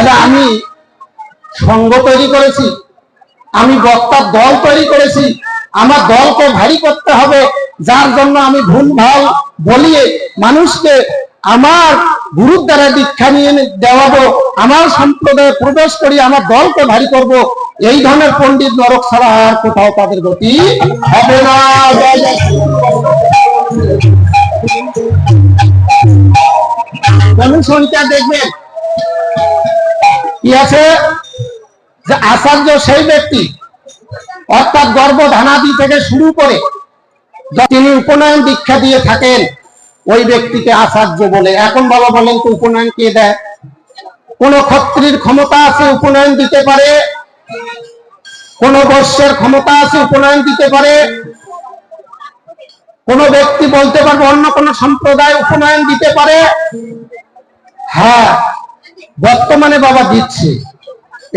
তাহলে আমি সঙ্গ তৈরি করেছি, আমি বক্তার দল তৈরি করেছি, আমার দলকে ভারী করতে হবে, যার জন্য আমি ভুল ভাল বলিয়ে মানুষকে আমার গুরুর দ্বারা দীক্ষা নিয়ে দেওয়াবো, আমার সম্প্রদায়ে প্রবেশ করি, আমার দলকে ভারী করব। এই ধরনের পণ্ডিত নরক ছাড়া আর কোথাও তাদের গতি হবে না। অনুসংখ্যা দেখবেন কি আছে যে আচার্য সেই ব্যক্তি, অর্থাৎ গর্ভধানাদি থেকে শুরু করে তিনি উপনয়ন দীক্ষা দিয়ে থাকেন, ওই ব্যক্তিকে আচার্য বলে। এখন বাবা বলেন তো উপনয়ন কে দেয়? কোন ক্ষত্রির ক্ষমতা আছে উপনয়ন দিতে পারে, কোন বৈশ্যের ক্ষমতা আছে উপনয়ন দিতে পারে, কোন ব্যক্তি বলতে পারবে অন্য কোন সম্প্রদায় উপনয়ন দিতে পারে? হ্যাঁ, বর্তমানে বাবা দিচ্ছে।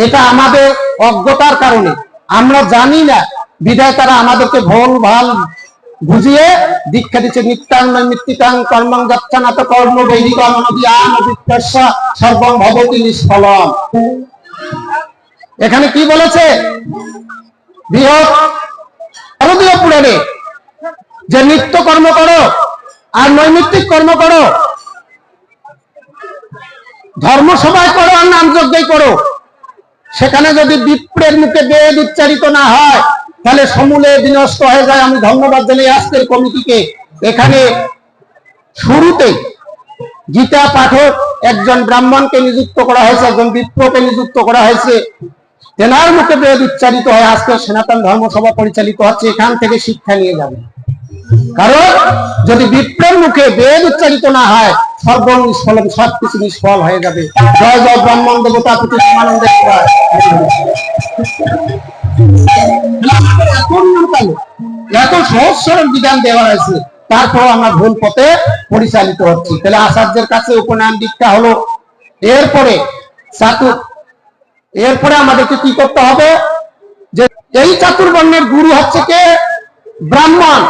এটা আমাদের অজ্ঞতার কারণে, আমরা জানি না, বিধায় তারা আমাদেরকে ভুল ভাল বুঝিয়ে দীক্ষা দিচ্ছে। নিত্যাং নৈমিত্তিকাং কর্মং যচ্ছানাত কর্ম বৈদিকং অনদিয়ান অবিপ্রস্য সর্বং ভবতি নিষ্ফলম। এখানে কি বলেছে বৃহৎ ভারতীয় পুরাণে যে নিত্য কর্ম করো আর নৈমিত্তিক কর্ম করো, ধর্মসভায় করো আর নামযজ্ঞই করো, সেখানে যদি বিপ্রের মুখে বেদ উচ্চারিত না হয় তাহলে সমূলে বিনষ্ট হয়ে যায়। আমি ধন্যবাদ জানাই আজকের কমিটিকে। এখানে শুরুতে গীতা পাঠক একজন ব্রাহ্মণকে নিযুক্ত করা হয়েছে, একজন বিপ্রকে নিযুক্ত করা হয়েছে, তেনার মুখে বেদ উচ্চারিত হয়। আজকে সনাতন ধর্মসভা পরিচালিত হচ্ছে, এখান থেকে শিক্ষা নিয়ে যাবে। কারণ যদি বিপ্রের মুখে বেদ উচ্চারিত না হয় সর্ব নিষ্ফল, সবকিছু নিষ্ফল হয়ে যাবে। জয় জয় ব্রাহ্মণ দেবতা প্রতি সমানন্দে। এত সহজ সরল বিধান দেওয়া হয়েছে, তারপর আমরা ভুল পথে পরিচালিত হচ্ছি। তাহলে আচার্যের কাছে উপনয়ন দীক্ষা হলো। এরপরে আমাদেরকে কি করতে হবে? যে এই চাতুর্বর্ণের গুরু হচ্ছে কে? ব্রাহ্মণ।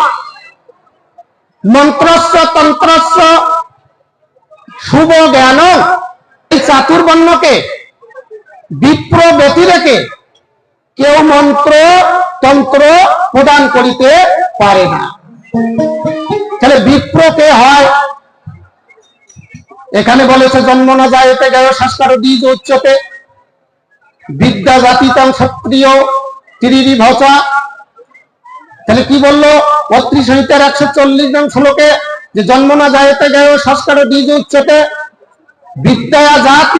মন্ত্রস্য তন্ত্রস্য শুভ জ্ঞান, এই চাতুর্বর্ণকে বিপ্র ব্যতি রেখে কেউ মন্ত্র তন্ত্র প্রদান করিতে পারে না। তাহলে বিপ্র কে হয়? এখানে বলেছে জন্ম না যায়তে গায় সংস্কার বীজ উচ্চতে বিদ্যা জাতিতং ক্ষত্রিয় ত্রিরি ভচা। তাহলে কি বললো ৩২ সংহিতার ১৪০ নং শ্লোকে? যে জন্ম না যায়তে গায় সংস্কার বীজ উচ্চতে বিদ্যা জাতি